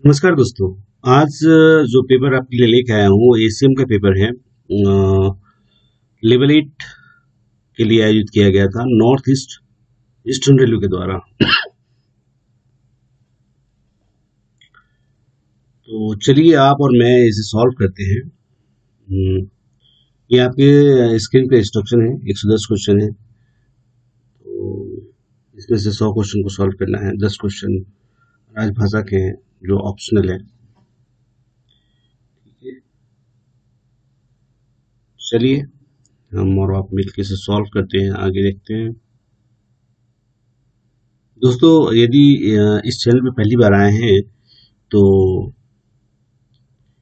नमस्कार दोस्तों। आज जो पेपर आपके लिए लेके आया हूँ वो एसीएम का पेपर है। लेवल 8 के लिए आयोजित किया गया था नॉर्थ ईस्ट ईस्टर्न रेलवे के द्वारा। तो चलिए आप और मैं इसे सॉल्व करते हैं। ये आपके स्क्रीन पे इंस्ट्रक्शन है। 110 क्वेश्चन है, तो इसमें से 100 क्वेश्चन को सॉल्व करना है। 10 क्वेश्चन राजभाषा के हैं जो ऑप्शनल है। ठीक है, चलिए हम और आप मिलकर इसे सॉल्व करते हैं, आगे देखते हैं। दोस्तों यदि इस चैनल पे पहली बार आए हैं तो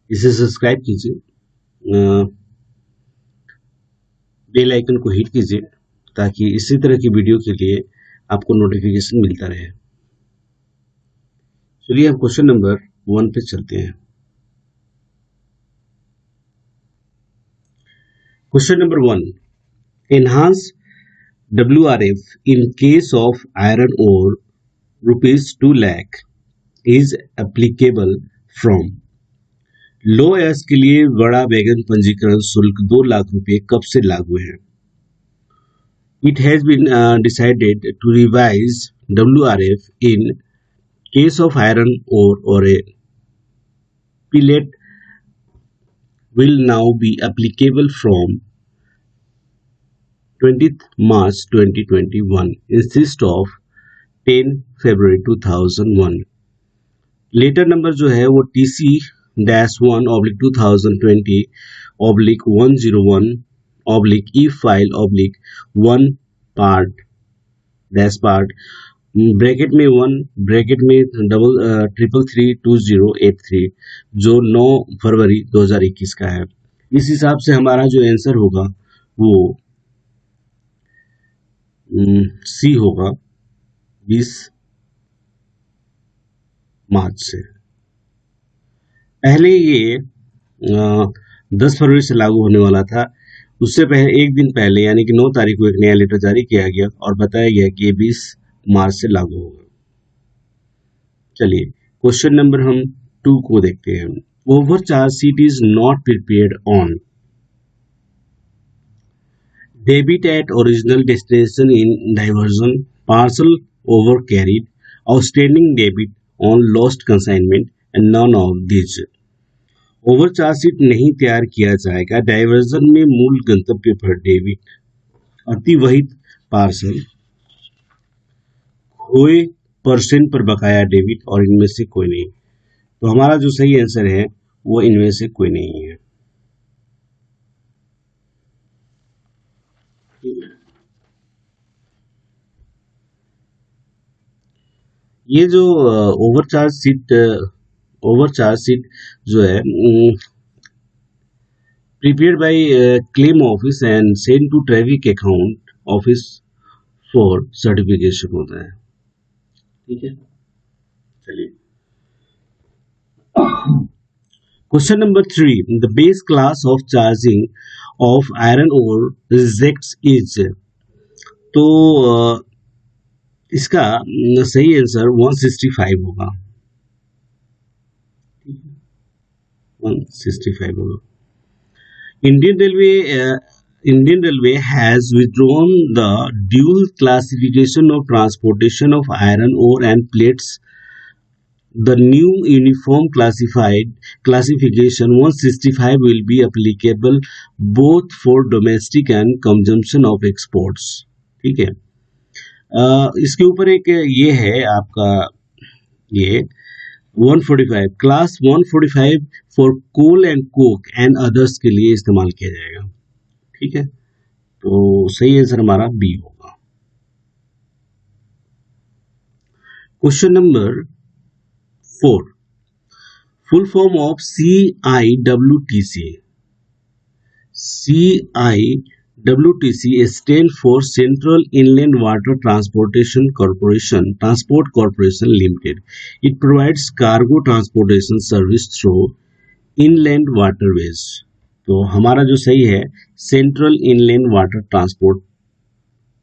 इसे सब्सक्राइब कीजिए, बेल आइकन को हिट कीजिए ताकि इसी तरह की वीडियो के लिए आपको नोटिफिकेशन मिलता रहे। चलिए हम क्वेश्चन नंबर 1 पे चलते हैं। Question number 1, enhance WRF in case of iron ore ₹2 lakh is applicable from। Low S के लिए बड़ा वैगन पंजीकरण शुल्क 2 लाख रुपए कब से लागू है? It has been decided to revise WRF in case of iron ore or a pellet will now be applicable from 20th March 2021 instead of 10 February 2001। Letter number जो है वो TC-1/2020/101/E file/1 part dash part bracket में 1 bracket में 3332083 जो 9 फरवरी 2021 का है। इस हिसाब से हमारा जो आंसर होगा वो सी होगा 20 मार्च से। पहले ये 10 फरवरी से लागू होने वाला था। उससे पहले एक दिन पहले यानी कि 9 तारीख को एक नया लेटर जारी किया गया और बताया गया कि ये 20 मार्च से लागू होगा। चलिए क्वेश्चन नंबर हम 2 को देखते हैं। Overcharge sheet is not prepared on debit at original destination in diversion parcel over carried outstanding debit on lost consignment and none of this. Overcharge sheet नहीं तैयार किया जाएगा डाइवर्जन में मूल गंतव्य पर डेबिट अतिवहित पार्सल खोए परसेंट पर बकाया डेबिट और इनमें से कोई नहीं। तो हमारा जो सही आंसर है वो इनमें से कोई नहीं है। ये जो ओवरचार्ज सीट जो है prepared by claim office and send to traffic account office for certification होता है। ठीक है, चलिए question number 3, the base class of charging of iron ore rejects is. तो इसका सही आंसर 165 होगा। 165 होगा। Indian Railway has withdrawn the dual classification of transportation of iron ore and plates. The new uniform classification 165 will be applicable both for domestic and consumption of exports। ठीक है, इसके ऊपर एक ये है आपका ये 145 class 145 for coal and coke and others के लिए इस्तेमाल किया जाएगा। ठीक है, तो सही आंसर हमारा बी होगा। Question number 4, full form of CIWTC। CIWTC stands for Central Inland Water Transport Corporation Limited. It provides cargo transportation service through inland waterways। तो हमारा जो सही है central inland water transport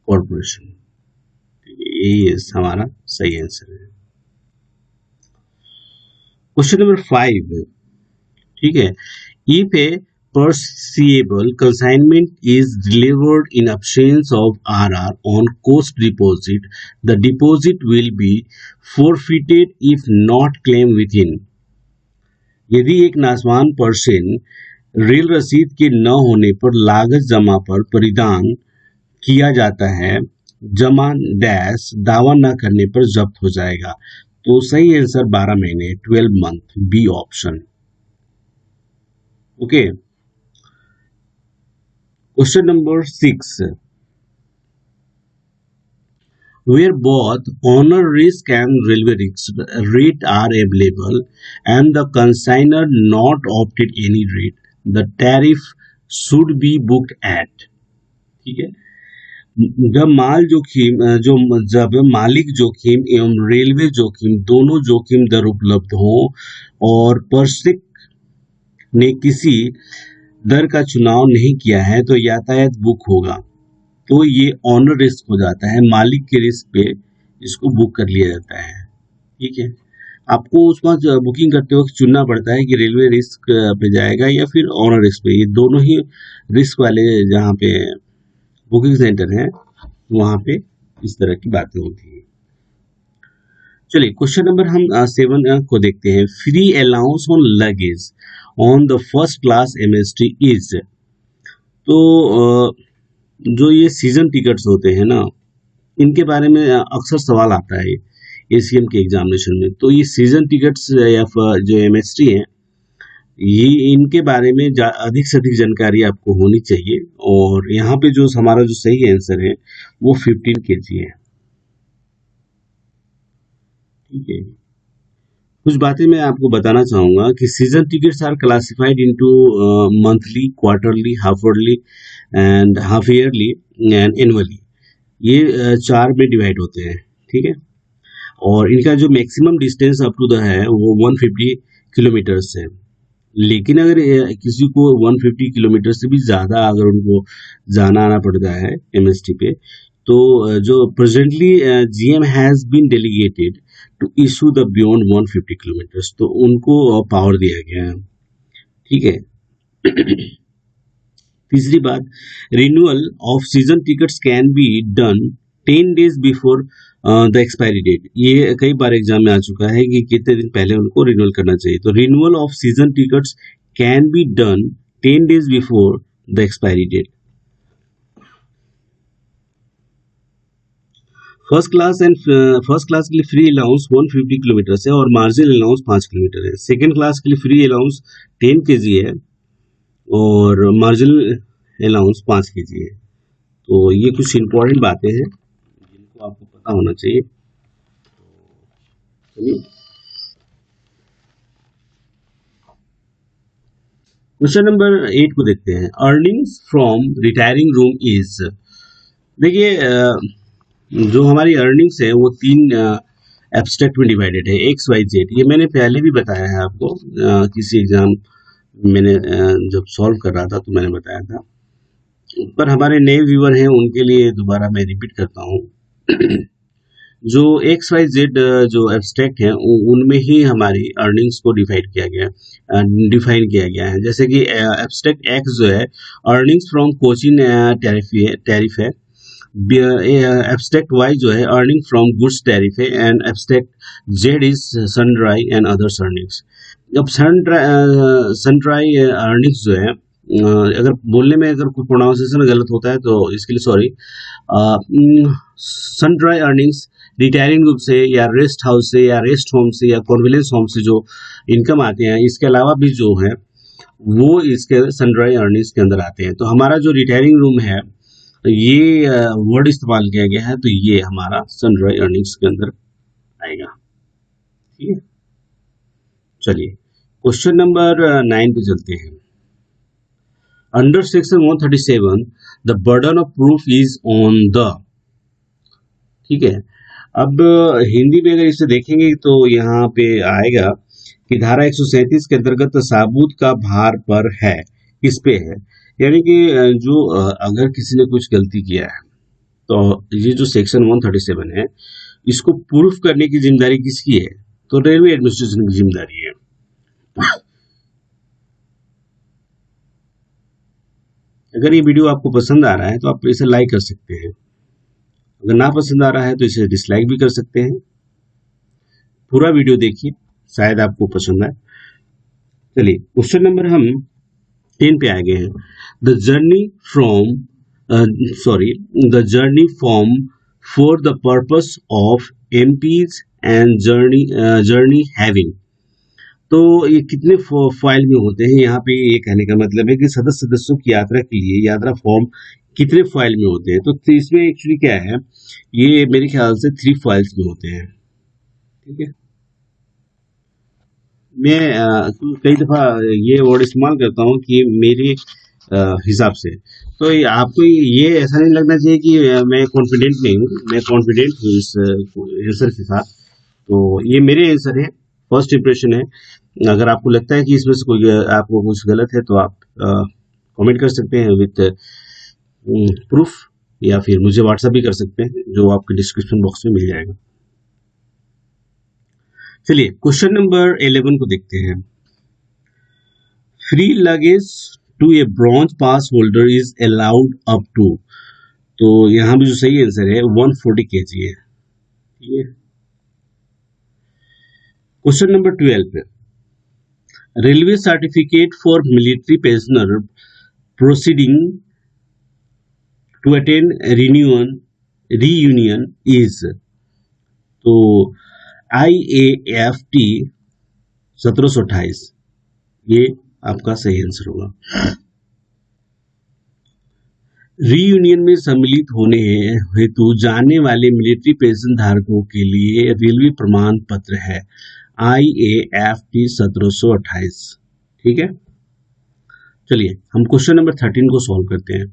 corporation, यही हमारा सही आंसर है। क्वेश्चन नंबर 5, ठीक है, if A perceivable consignment is delivered in absence of RR on coast deposit, the deposit will be forfeited if not claimed within. यदि एक नासवान पर्सन रेल रसीद के न होने पर लागत जमा पर परिधान किया जाता है, जमा डैश दावा न करने पर जब्त हो जाएगा। तो सही आंसर 12 महीने 12 month, B option. Okay, question number 6, where both owner risk and railway risk rate are available and the consignor not opted any rate, the tariff should be booked at, ठीक है, जब माल जोखिम जब मालिक जोखिम एवं रेलवे जोखिम दोनों जोखिम दर उपलब्ध हो और पर्सिक ने किसी दर का चुनाव नहीं किया है तो यातायात बुक होगा। तो ये ऑनर रिस्क हो जाता है, मालिक के रिस्क पे इसको बुक कर लिया जाता है। ठीक है, आपको उसमें बुकिंग करते वक्त चुनना पड़ता है कि रेलवे रिस्क पे जाएगा या फिर ऑनर रिस्क पे। ये दोनों ही रिस्क वाले जहाँ पे बुकिंग सेंटर है वहां पे इस तरह की बातें होती है। चलिए क्वेश्चन नंबर हम 7 को देखते हैं। Free allowance on luggage on the first class MST is, तो जो ये सीजन टिकट्स होते हैं ना, इनके बारे में अक्सर सवाल आता है एसीएम के एग्जामिनेशन में। तो ये सीजन टिकट्स या जो एमएसटी हैं, ये इनके बारे में अधिक से अधिक जानकारी आपको होनी चाहिए। और यहाँ पे जो हमारा जो सही आंसर है वो 15 kg है। ठीक है, कुछ बातें मैं आपको बताना चाहूंगा कि season tickets are classified into monthly, quarterly, half yearly and half yearly and annually. ये 4 में डिवाइड होते हैं। ठीक है, और इनका जो maximum distance up to the है वो 150 किलोमीटर्स है। लेकिन अगर किसी को 150 किलोमीटर से भी ज़्यादा अगर उनको जाना आना पड़ता है एमएसटी पे, तो जो presently GM has been delegated to issue the beyond 150 kilometres, तो उनको पावर दिया गया है। ठीक है, तीसरी बात, renewal of season tickets can be done 10 days before the expiry date. ये कई बार एग्जाम में आ चुका है कि कितने दिन पहले उनको रिन्यूअल करना चाहिए। तो renewal of season tickets can be done 10 days before the expiry date. First class के लिए फ्री अलाउंस 150 किलोमीटर है और मार्जिनल अलाउंस 5 किलोमीटर है। सेकेंड क्लास के लिए फ्री अलाउंस 10 kg है और मार्जिनल अलाउंस 5 kg है। तो ये कुछ इंपॉर्टेंट बातें हैं जिनको आपको पता होना चाहिए। क्वेश्चन नंबर 8 को देखते हैं। Earnings from retiring room is, देखिए जो हमारी अर्निंग्स है वो 3 एब्स्ट्रैक्ट में डिवाइडेड है, एक्स वाई जेड। ये मैंने पहले भी बताया है आपको, किसी एग्जाम मैंने जब सॉल्व कर रहा था तो मैंने बताया था, पर हमारे नए व्यूअर हैं उनके लिए दोबारा मैं रिपीट करता हूँ। जो एक्स वाई जेड जो एब्स्ट्रैक्ट हैं उनमें ही हमारी अर्निंग्स को डिफाइन किया गया है। जैसे कि एब्स्ट्रैक्ट एक्स जो है अर्निंग्स फ्रॉम कोचिंग टैरिफ है, एब्स्ट्रैक्ट वाई जो है अर्निंग फ्रॉम गुड्स टैरिफ है, and abstract Z is sundry and others earnings. अब सनड्राई अर्निंग्स जो है, अगर बोलने में अगर कोई प्रोनाउंसिएशन गलत होता है तो इसके लिए सॉरी। सनड्राई अर्निंग्स रिटायरिंग ग्रुप से या रेस्ट हाउस से या रेस्ट होम से या कॉन्विलेंस होम से जो इनकम आते हैं, इसके अलावा भी जो है वो इसके सनड्राई अर्निंग्स के अंदर आते हैं। तो हमारा जो रिटायरिंग रूम है, तो ये वर्ड इस्तेमाल किया गया है, तो ये हमारा सनड्राई अर्निंग्स के अंदर आएगा। ठीक है, चलिए क्वेश्चन नंबर 9 पे चलते हैं। Under section 137 the burden of proof is on the, ठीक है। अब हिंदी में अगर इसे देखेंगे तो यहाँ पे आएगा कि धारा 137 के अंतर्गत साबूत का भार पर है, किस पे है, यानी कि जो अगर किसी ने कुछ गलती किया है तो ये जो सेक्शन 137 है इसको प्रूफ करने की जिम्मेदारी किसकी है, तो रेलवे एडमिनिस्ट्रेशन की जिम्मेदारी है। अगर ये वीडियो आपको पसंद आ रहा है तो आप इसे लाइक कर सकते हैं, अगर ना पसंद आ रहा है तो इसे डिसलाइक भी कर सकते हैं। पूरा वीडियो देखिए, शायद आपको पसंद आए। चलिए क्वेश्चन नंबर हम 10 पे आ गए हैं। The journey from the journey from for the purpose of MPs and journey having. तो ये कितने फाइल में होते हैं, यहाँ पे ये कहने का मतलब है कि सदस्यों की यात्रा के लिए यात्रा फॉर्म कितने फाइल में होते हैं। तो इसमें एक्चुअली क्या है, ये मेरे ख्याल से 3 फाइल्स में होते हैं। ठीक है, मैं कई दफा ये वर्ड इस्तेमाल करता हूँ कि मेरे हिसाब से, तो आपको ये ऐसा नहीं लगना चाहिए कि मैं कॉन्फिडेंट नहीं हूँ, मैं कॉन्फिडेंट हूँ इस आंसर के साथ। तो ये मेरे आंसर है, फर्स्ट इंप्रेशन है। अगर आपको लगता है कि इसमें से कोई आपको कुछ गलत है तो आप कमेंट कर सकते हैं विथ प्रूफ, या फिर मुझे व्हाट्सएप भी कर सकते हैं, जो आपके डिस्क्रिप्शन बॉक्स में मिल जाएगा। चलिए क्वेश्चन नंबर 11 को देखते हैं। Free luggage to a bronze pass holder is allowed up to, तो यहां भी जो सही आंसर है 140 kg है। ठीक है, क्वेश्चन नंबर 12 पे, railway certificate for military pensioner proceeding to attend reunion is, तो IAFT 1728, ये आपका सही आंसर होगा। रीयूनियन में सम्मिलित होने हेतु जाने वाले मिलिट्री पेंशन धारकों के लिए रेलवे प्रमाण पत्र है IAFT 1728। ठीक है, चलिए हम क्वेश्चन नंबर 13 को सॉल्व करते हैं।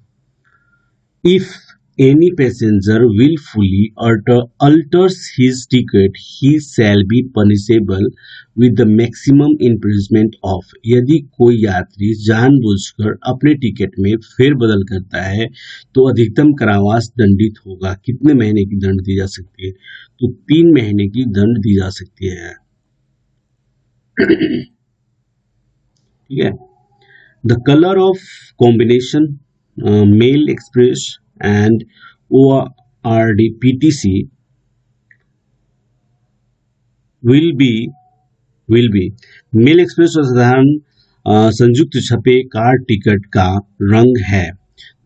If any passenger willfully alters his ticket, he shall be punishable with the maximum imprisonment of, यदि कोई यात्री जानबूझकर अपने टिकट में फेरबदल करता है तो अधिकतम कारावास दंडित होगा। कितने महीने की दंड दी जा सकती है, तो 3 महीने की दंड दी जा सकती है। ठीक है, the colour of combination mail express and ORDPTC will be mail express और साधारण संयुक्त छपे कार्ड टिकट का रंग है,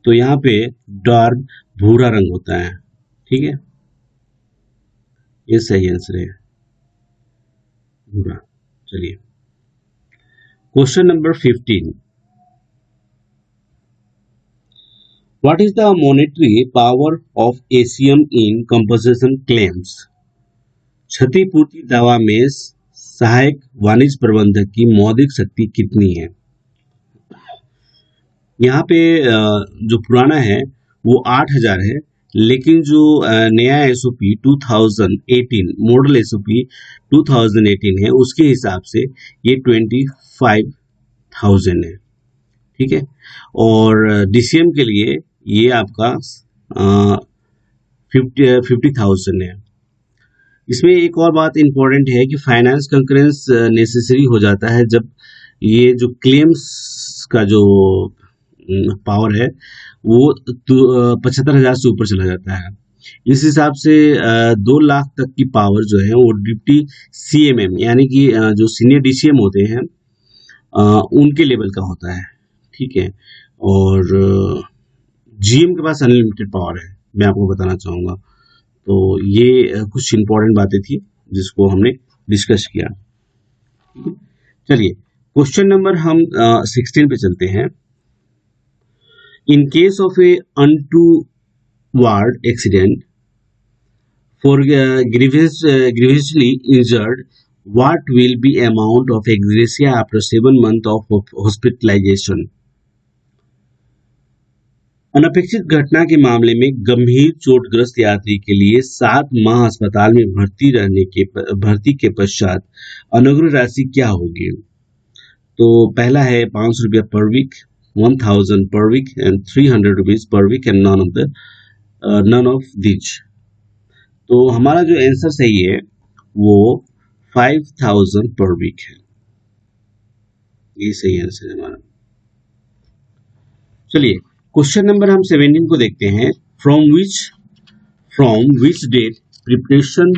तो यहाँ पे डार्क भूरा रंग होता है। ठीक है, ये सही आंसर है, भूरा। चलिए question number 15, What is the monetary power of ACM in compensation claims? क्षतिपूर्ति दावा में सहायक वाणिज्य प्रबंधक की मौद्रिक शक्ति कितनी है। यहाँ पे जो पुराना है वो 8000 है, लेकिन जो नया SOP 2018 मॉडल SOP 2018 है उसके हिसाब से ये 25,000 है। ठीक है, और DCM के लिए ये आपका 50,000 है। इसमें एक और बात इंपॉर्टेंट है कि फाइनेंस कंकरेंस नेसेसरी हो जाता है जब ये जो क्लेम्स का जो पावर है वो 75,000 से ऊपर चला जाता है। इस हिसाब से 2 लाख तक की पावर जो है वो डिप्टी CMM यानी कि जो सीनियर DCM होते हैं उनके लेवल का होता है। ठीक है, और GM के पास अनलिमिटेड पावर है, मैं आपको बताना चाहूँगा। तो ये कुछ इंपॉर्टेंट बातें थी जिसको हमने डिस्कस किया। चलिए क्वेश्चन नंबर हम 16 पे चलते हैं। इन case of A untoward accident for grievously injured, what will be amount of ex gratia after 7 months of hospitalization? अनपेक्षित घटना के मामले में गंभीर चोटग्रस्त यात्री के लिए 7 माह अस्पताल में भर्ती के पश्चात अनुग्रह राशि क्या होगी। तो पहला है 500 रुपया पर week, 1000 per week and 300 rupees per week and none of this. तो हमारा जो आंसर सही है वो 5000 पर वीक है। ये सही आंसर है हमारा। चलिए क्वेश्चन नंबर हम 17 को देखते हैं। From which date preparation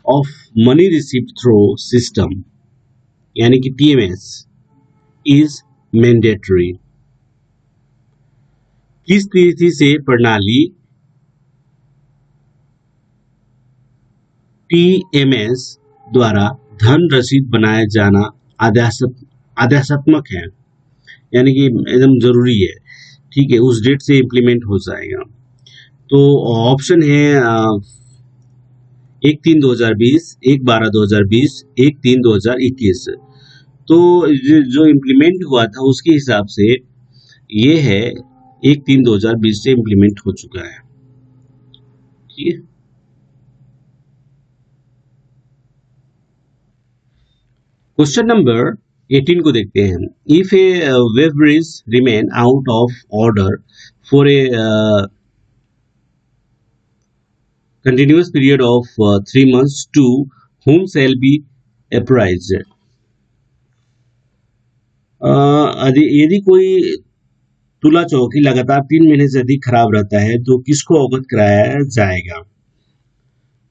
of money received through system यानी कि TMS इज मैंडेटरी। किस तिथि से प्रणाली TMS द्वारा धन रसीद बनाया जाना आदेशात्मक है, यानी कि एकदम जरूरी है, ठीक है, उस डेट से इम्प्लीमेंट हो जाएगा। तो ऑप्शन है 1/3/2020, 1/12/2020, 1/3/2021। तो जो इम्प्लीमेंट हुआ था उसके हिसाब से ये है 1/3/2020 से इम्प्लीमेंट हो चुका है, ठीक है। क्वेश्चन नंबर 18 को देखते हैं। If A wave bridge remain out of order for a continuous period of 3 months, to whom shall be apprised? यदि कोई तुला चौकी लगातार 3 महीने से अधिक खराब रहता है तो किसको अवगत कराया जाएगा?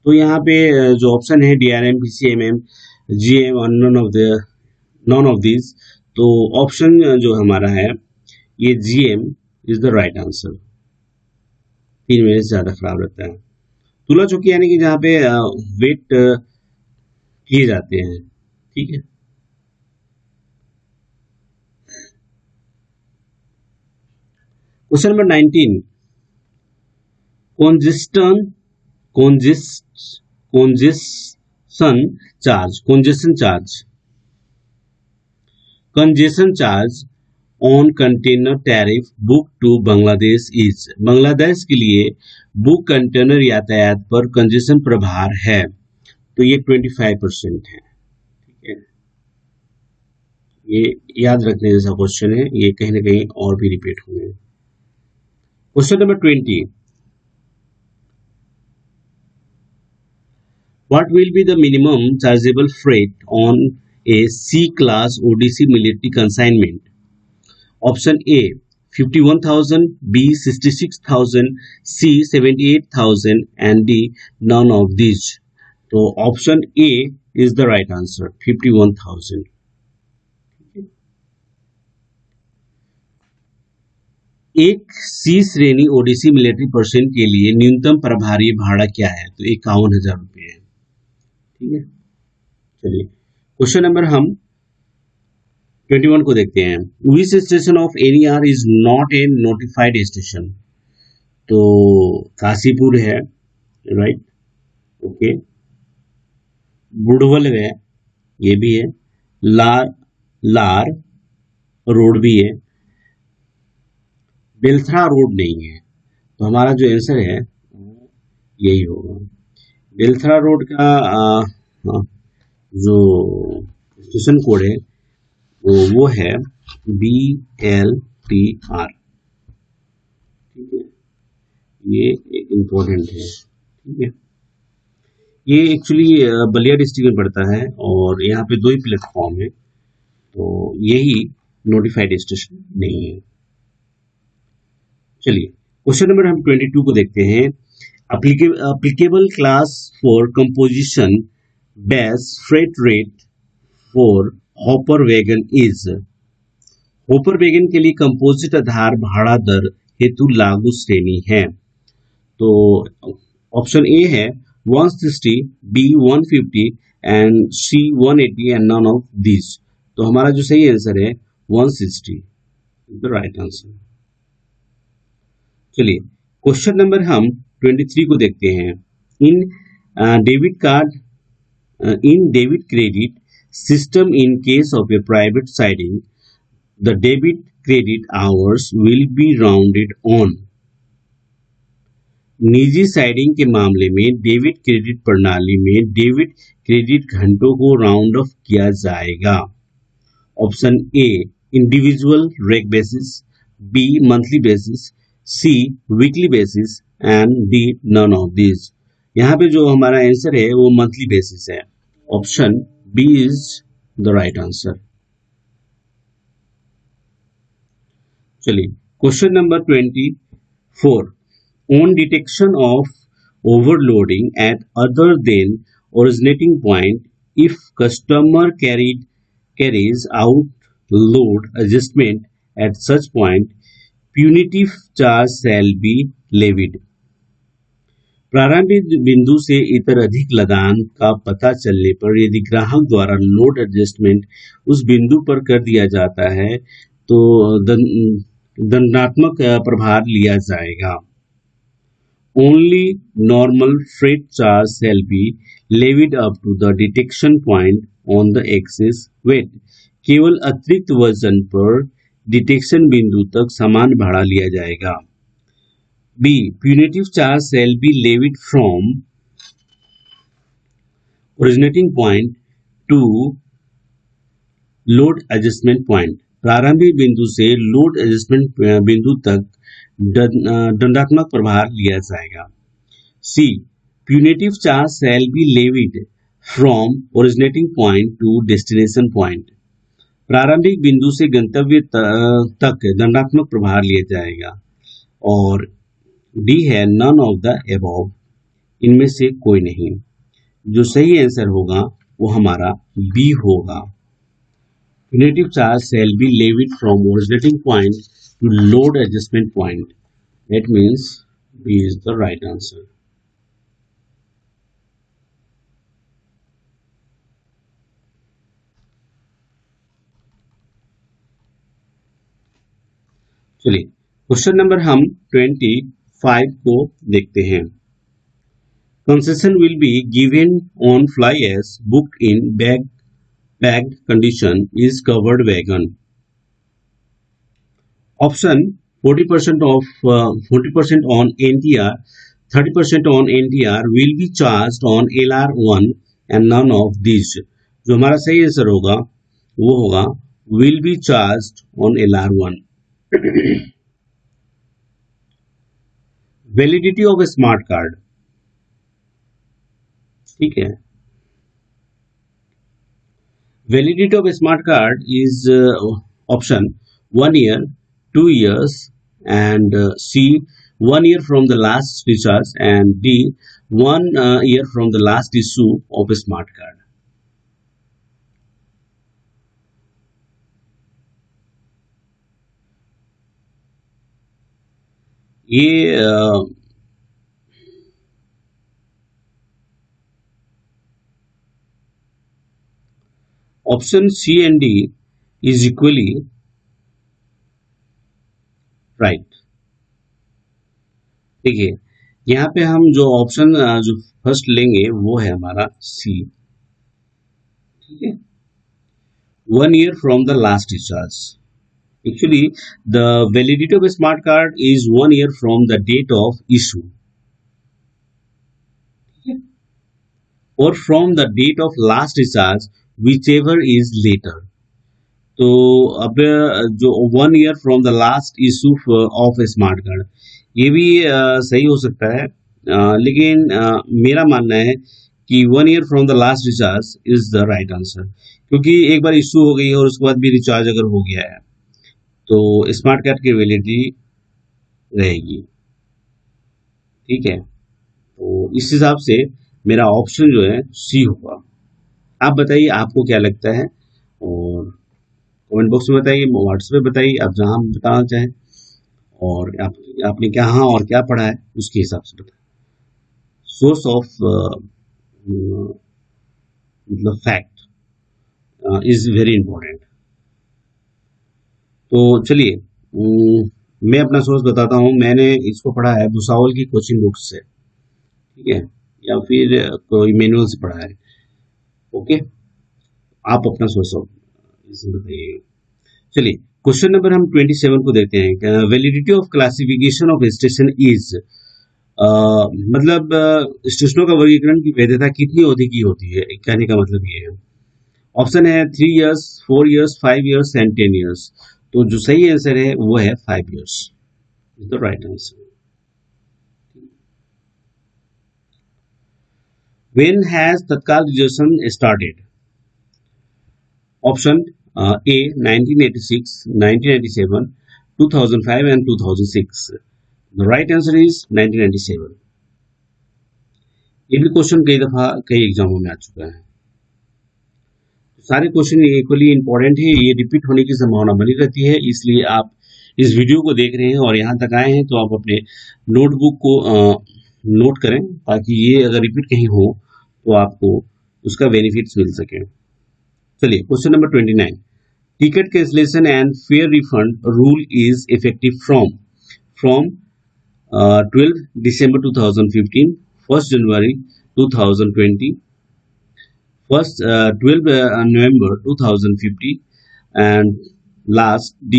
तो यहाँ पे जो ऑप्शन है DRM, PCMM, GM और नॉन ऑफ दिस, तो ऑप्शन जो हमारा है ये GM is the right answer. 3 महीने से ज्यादा खराब रहता है। तुला चौकी यानी कि जहाँ पे वेट किए जाते हैं, ठीक है। Question number 19, congestion charge on container tariff book to Bangladesh is. Bangladesh के लिए बुक कंटेनर यातायात पर कंजेशन प्रभार है, तो ये 25% है, ठीक है। ये याद रखने जैसा क्वेश्चन है, ये कहीं ना कहीं और भी रिपीट होंगे। Question number 20, what will be the minimum chargeable freight on a C class ODC military consignment? Option A 51,000, B 66,000, C 78,000 and D none of these. तो option A is the right answer, 51,000। एक C श्रेणी Odissi military person के लिए न्यूनतम प्रभारी भाड़ा क्या है? तो 51,000 रुपये है, ठीक है। चलिए क्वेश्चन नंबर हम 21 को देखते हैं। Which station of NER is not a notified station? तो काशीपुर है, राइट, ओके। बुढ़वल है, ये भी है। लार रोड भी है। बेलथरा रोड नहीं है, तो हमारा जो आंसर है यही होगा। बेलथरा रोड का जो स्टेशन कोड है वो है BLTR, ठीक है। ये एक इम्पोर्टेंट है, ठीक है। ये एक्चुअली बलिया डिस्ट्रिक्ट में पड़ता है और यहाँ पे 2 ही प्लेटफॉर्म है, तो यही नोटिफाइड स्टेशन नहीं है। चलिए क्वेश्चन नंबर हम 22 को देखते हैं। applicable class for composition dash freight rate for hopper wagon is। Hopper wagon के लिए कंपोजिट आधार भाड़ा दर हेतु लागू श्रेणी है। तो ऑप्शन ए है 160, B 150 and C 180 and none of this. तो हमारा जो सही आंसर है 160 द राइट आंसर। चलिए क्वेश्चन नंबर हम 23 को देखते हैं। In debit credit system, in case of a private siding, the debit credit hours will be rounded on। निजी साइडिंग के मामले में डेबिट क्रेडिट प्रणाली में डेबिट क्रेडिट घंटों को राउंड ऑफ किया जाएगा। Option A individual rake basis, B monthly basis, C weekly basis and D none of this. यहाँ पे जो हमारा आंसर है वो मंथली बेसिस है। Option B is the right answer. चलिए question number 24. On detection of overloading at other than originating point, if customer carries out load adjustment at such point, punitive charge shall be levied. प्रारंभिक बिंदु से इतर अधिक लदान का पता चलने पर यदि ग्राहक द्वारा लोड एडजस्टमेंट उस बिंदु पर कर दिया जाता है तो दंडात्मक प्रभार लिया जाएगा. Only normal freight charge shall be levied up to the detection point on the excess weight. केवल अतिरिक्त वजन पर डिटेक्शन बिंदु तक समान भाड़ा लिया जाएगा. B. Punitive charge shall be levied from originating point to load adjustment point. प्रारंभिक बिंदु से लोड एडजस्टमेंट बिंदु तक दंडात्मक प्रभार लिया जाएगा. C. Punitive charge shall be levied from originating point to destination point. प्रारंभिक बिंदु से गंतव्य तक दंडात्मक प्रभार लिया जाएगा. और D है none of the above. इनमें से कोई नहीं. जो सही आंसर होगा वो हमारा B होगा. Punitive charge shall be levied from originating point to load adjustment point. That means B is the right answer. चलिए क्वेश्चन नंबर हम 25 को देखते हैं. Concession will be given on fly ash booked in bagged condition is covered wagon. Option 40% on NTR, 30% on NTR will be charged on LR1 and none of these. जो हमारा सही answer होगा वो होगा will be charged on LR1. Validity of a smart card. ठीक है. Validity of a smart card is option 1 year, 2 years, and C 1 year from the last recharge, and D 1 year from the last issue of a smart card. ये option C and D is equally right. देखिए यहाँ पे हम जो option जो first लेंगे वो है हमारा C. ठीक है. 1 year from the last recharge. Actually, the validity of a smart card is 1 year from the date of issue. Okay. Or from the date of last recharge, whichever is later. तो अब जो 1 year from the last issue of a smart card ये भी सही हो सकता है, लेकिन मेरा मानना है कि 1 year from the last recharge is the right answer. क्योंकि एक बार इशू हो गई और उसके बाद भी रिचार्ज अगर हो गया है तो स्मार्ट कार्ड की वैलिडिटी रहेगी. ठीक है. तो इस हिसाब से मेरा ऑप्शन जो है सी होगा. आप बताइए आपको क्या लगता है और कमेंट बॉक्स में बताइए, व्हाट्सएप पे बताइए, आप जहां बताना चाहें, और आपने क्या हाँ और क्या पढ़ा है उसके हिसाब से बताएं. सोर्स ऑफ मतलब फैक्ट इज वेरी इंपॉर्टेंट. तो चलिए मैं अपना सोर्स बताता हूँ. मैंने इसको पढ़ा है भुसावल की कोचिंग बुक्स से. ठीक है. या फिर कोई मैनुअल से पढ़ा है. ओके. आप अपना सोर्स बताइए. चलिए क्वेश्चन नंबर हम 27 को देखते हैं. Validity of classification of station is मतलब स्टेशनों का वर्गीकरण की वैधता कितनी अवधि की होती है, कहने का मतलब ये है. ऑप्शन है 3 years, 4 years, 5 years and 10 years. तो जो सही आंसर है वो है 5 years. Is the right answer. When has Tatkal reservation started? Option A 1986, 1997, 2005 and 2006. The right answer is 1997. ये भी क्वेश्चन कई दफा कई एग्जामों में आ चुका है। सारे क्वेश्चन इक्वली इंपॉर्टेंट है, ये रिपीट होने की संभावना बनी रहती है, इसलिए आप इस वीडियो को देख रहे हैं और यहाँ तक आए हैं तो आप अपने नोटबुक को नोट करें, ताकि ये अगर रिपीट कहीं हो तो आपको उसका बेनिफिट्स मिल सके। चलिए question number 29, ticket cancellation and fair refund rule is effective from 12 December 2015, 1st January 2020, 12 November 2050 and last D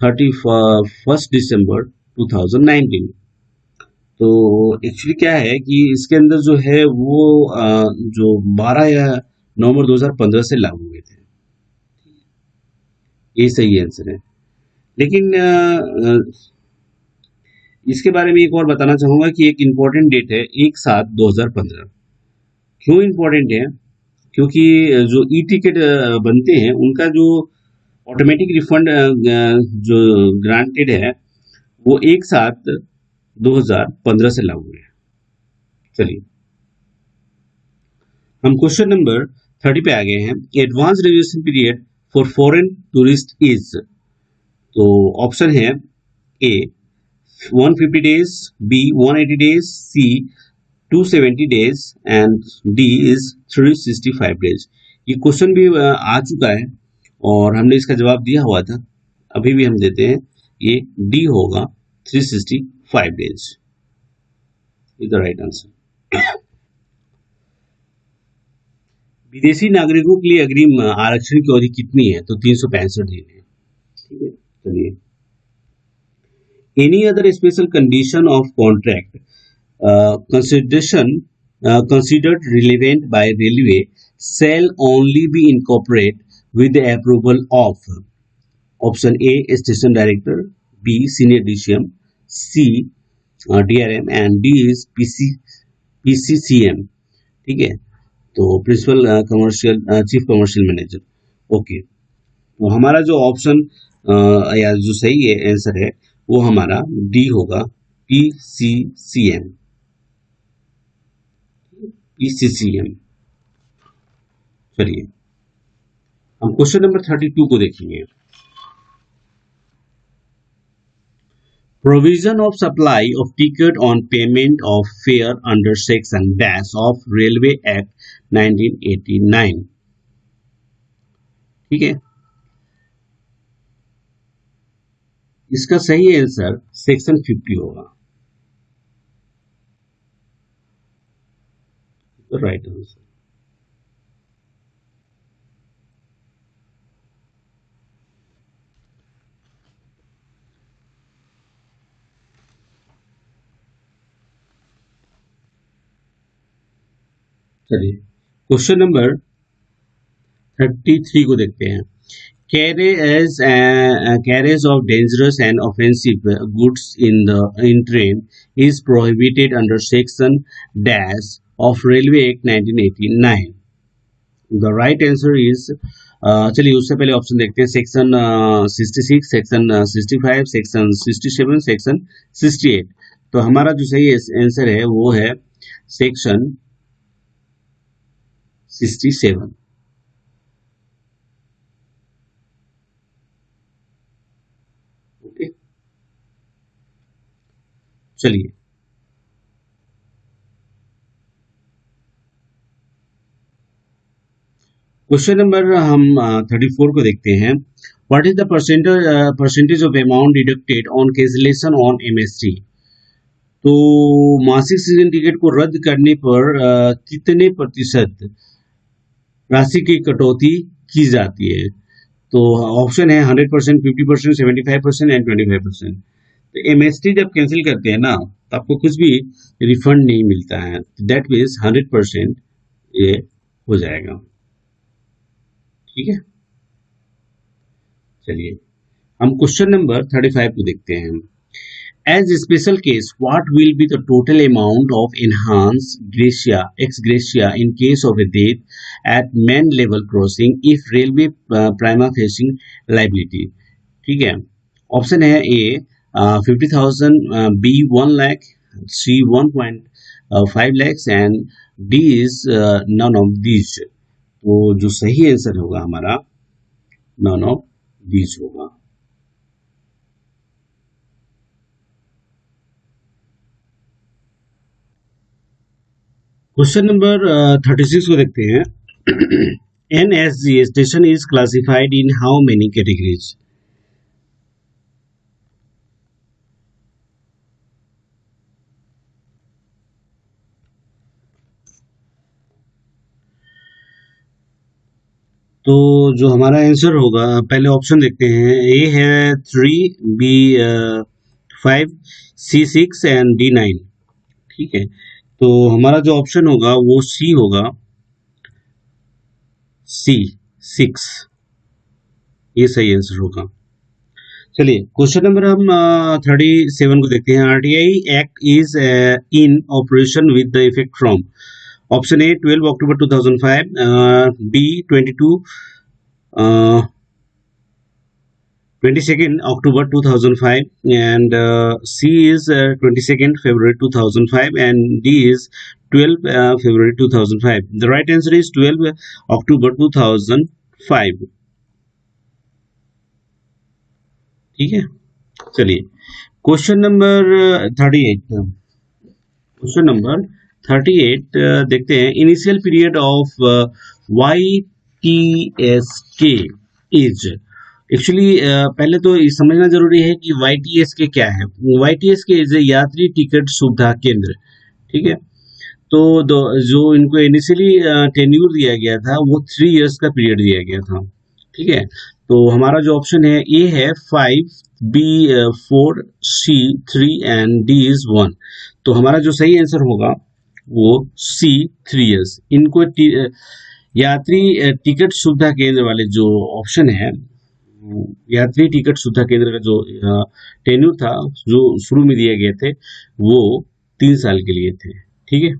31st December 2019। तो एक्चुअली क्या है कि इसके अंदर जो है वो जो 12 नवंबर 2015 से लागू हुए थे, ये सही आंसर है। लेकिन इसके बारे में एक और बताना चाहूंगा कि एक इम्पोर्टेंट डेट है 1/7/2015। क्यों इम्पोर्टेंट है? क्योंकि जो ई टिकट बनते हैं उनका जो ऑटोमेटिक रिफंड जो ग्रांटेड है वो 1/7/2015 से लागू है। चलिए हम क्वेश्चन नंबर 30 पे आ गए हैं। Advance reservation period for foreign tourist is, तो ऑप्शन है ए 150 days, B 180 days, C 270 days and D is 365 days। ये क्वेश्चन भी आ चुका है और हमने इसका जवाब दिया हुआ था, अभी भी हम देते हैं, ये D होगा 365 days is the right answer. विदेशी नागरिकों के लिए अग्रिम आरक्षण की अवधि कितनी है? तो 365 दिन है। ठीक है, चलिए any other special condition of contract considered relevant by railway shall only be incorporated with the approval of option A station director, B senior DCM, C DRM and D is PCCM। ठीक है, तो principal commercial chief commercial manager. Okay, तो हमारा जो option या जो सही है आंसर है वो हमारा डी होगा, PCCM। चलिए हम क्वेश्चन नंबर 32 को देखेंगे। Provision of supply of ticket on payment of fair under section dash of railway act 1989। ठीक है, इसका सही आंसर सेक्शन 50 होगा, राइट आंसर। चलिए क्वेश्चन नंबर 33 को देखते हैं। Carriage of dangerous and offensive goods in train is prohibited under section dash of Railway Act 1989। The right answer is चलिए उससे पहले ऑप्शन देखते हैं। Section 66, section 65, section 67, section 68। तो हमारा जो सही आंसर है वो है सेक्शन 67। चलिए क्वेश्चन नंबर हम 34 को देखते हैं। What is the percentage of amount deducted on cancellation on MST। तो मासिक सीजन टिकट को रद्द करने पर कितने प्रतिशत राशि की कटौती की जाती है? तो ऑप्शन है 100%, 50%, 75% एंड 25%। तो MST जब कैंसिल करते हैं ना तो आपको कुछ भी रिफंड नहीं मिलता है, दैट मीन्स 100% ये हो जाएगा। ठीक है, चलिए हम क्वेश्चन नंबर 35 को देखते हैं। As special case what will be the total amount of enhance gratia ex gratia in case of a death at man level crossing if railway prima facie liability. ठीक है, ऑप्शन है A 50,000, B 1 lakh, C 1.5 lakhs and D is none of these. तो जो सही answer होगा हमारा none of these होगा। Question number 36 को देखते हैं। NSG station is classified in how many categories? तो जो हमारा आंसर होगा, पहले ऑप्शन देखते हैं। ए है 3, बी 5, सी 6 एंड डी 9। ठीक है, तो हमारा जो ऑप्शन होगा वो सी होगा, सी 6, ये सही आंसर होगा। चलिए क्वेश्चन नंबर हम 37 को देखते हैं। RTI act is in operation with the effect from? Option A 12 October 2005, B 22nd October 2005, and C is 22nd February 2005, and D is 12 February 2005. The right answer is 12 October 2005. ठीक है, चलिए question number 38। Question number 38 देखते हैं। Initial period of YTSK is? Actually पहले तो ये समझना जरूरी है कि YTSK क्या है। YTSK इज यात्री टिकट सुविधा केंद्र। ठीक है, तो जो इनको इनिशियली टेन्यूर दिया गया था वो 3 इयर्स का पीरियड दिया गया था। ठीक है, तो हमारा जो ऑप्शन है ए है 5, B 4, C 3 and D is 1। तो हमारा जो सही आंसर होगा वो सी 3 इयर्स। इनको यात्री टिकट सुविधा केंद्र वाले जो ऑप्शन है, यात्री टिकट सुविधा केंद्र का जो टेन्यूर था जो शुरू में दिए गए थे वो 3 साल के लिए थे। ठीक है,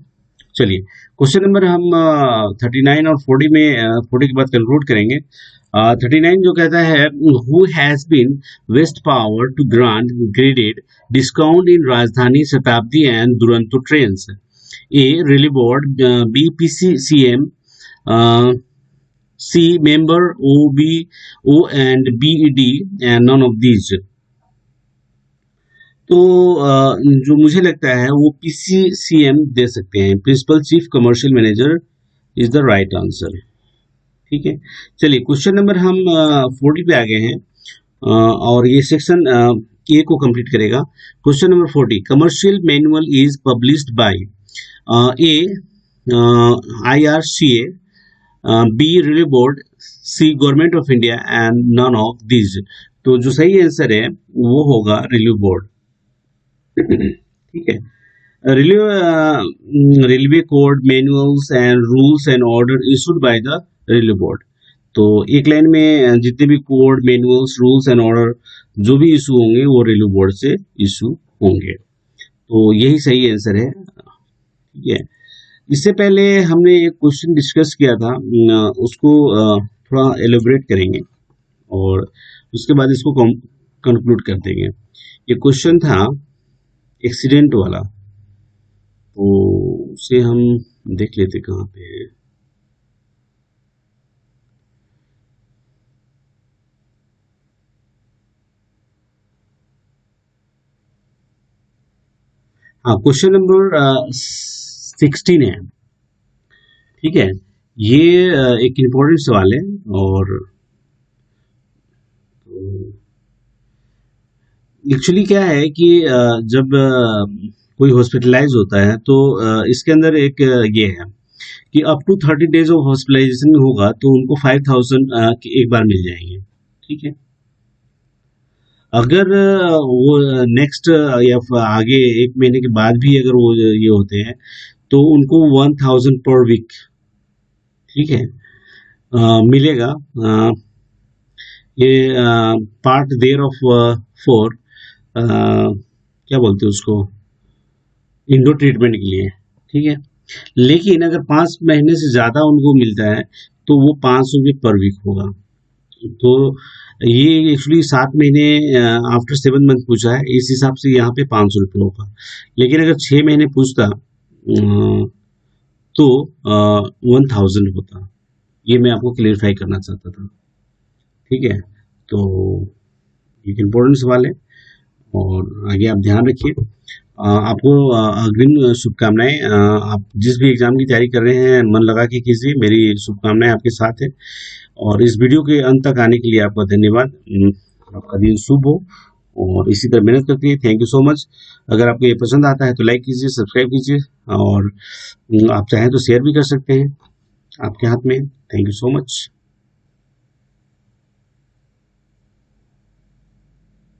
चलिए क्वेश्चन नंबर हम 39 और 40 में 40 के बाद कंक्लूड करेंगे। 39 जो कहता है, who has been vest power to grant graded discount in Rajdhani Shatabdi and Duronto trains? A railway board, B PCCM, C member O and BED and none of these। तो जो मुझे लगता है वो PCCM दे सकते हैं, principal chief commercial manager is the right answer. ठीक है, चलिए क्वेश्चन नंबर हम 40 पे आ गए हैं और ये सेक्शन ए को कंप्लीट करेगा। Question number 40, commercial manual is published by A IRCA, B railway board, C government of India and none of these. तो जो सही आंसर है वो होगा रेलवे बोर्ड। ठीक है, railway code manuals and rules and order issued by the railway board. तो एक लाइन में जितने भी code manuals rules and order जो भी इशू होंगे वो रेलवे बोर्ड से इशू होंगे। तो यही सही आंसर है। ठीक है, इससे पहले हमने एक क्वेश्चन डिस्कस किया था, उसको थोड़ा एलोबरेट करेंगे और उसके बाद इसको कंक्लूड कर देंगे। ये क्वेश्चन था एक्सीडेंट वाला, तो उसे हम देख लेते कहाँ पे है। हाँ, क्वेश्चन नंबर 16 है। ठीक है, ये एक इम्पोर्टेंट सवाल है और एक्चुअली क्या है कि जब कोई हॉस्पिटलाइज होता है तो इसके अंदर एक ये है कि up to 30 days of hospitalization होगा तो उनको 5,000 एक बार मिल जाएंगे। ठीक है, अगर वो नेक्स्ट या आगे 1 महीने के बाद भी अगर वो ये होते हैं तो उनको 1,000 पर वीक, ठीक है, मिलेगा। ये पार्ट देयर ऑफ 4 क्या बोलते हैं उसको, इंडो ट्रीटमेंट के लिए। ठीक है, लेकिन अगर 5 महीने से ज़्यादा उनको मिलता है तो वो 500 रुपये पर वीक होगा। तो ये एक्चुअली 7 महीने आफ्टर 7 मंथ पूछा है, इस हिसाब से यहाँ पे 500 रुपये होगा। लेकिन अगर 6 महीने पूछता तो 1000 होता। ये मैं आपको क्लियरफाई करना चाहता था। ठीक है, तो एक इम्पोर्टेंट सवाल है और आगे आप ध्यान रखिए। आपको अग्रिम शुभकामनाएं। आप जिस भी एग्जाम की तैयारी कर रहे हैं मन लगा के कीजिए, मेरी शुभकामनाएं आपके साथ है। और इस वीडियो के अंत तक आने के लिए आपका धन्यवाद। आपका दिन शुभ हो और इसी तरह मेहनत करते रहिए। Thank you so much. अगर आपको ये पसंद आता है तो लाइक कीजिए, सब्सक्राइब कीजिए और आप चाहें तो शेयर भी कर सकते हैं, आपके हाथ में। Thank you so much.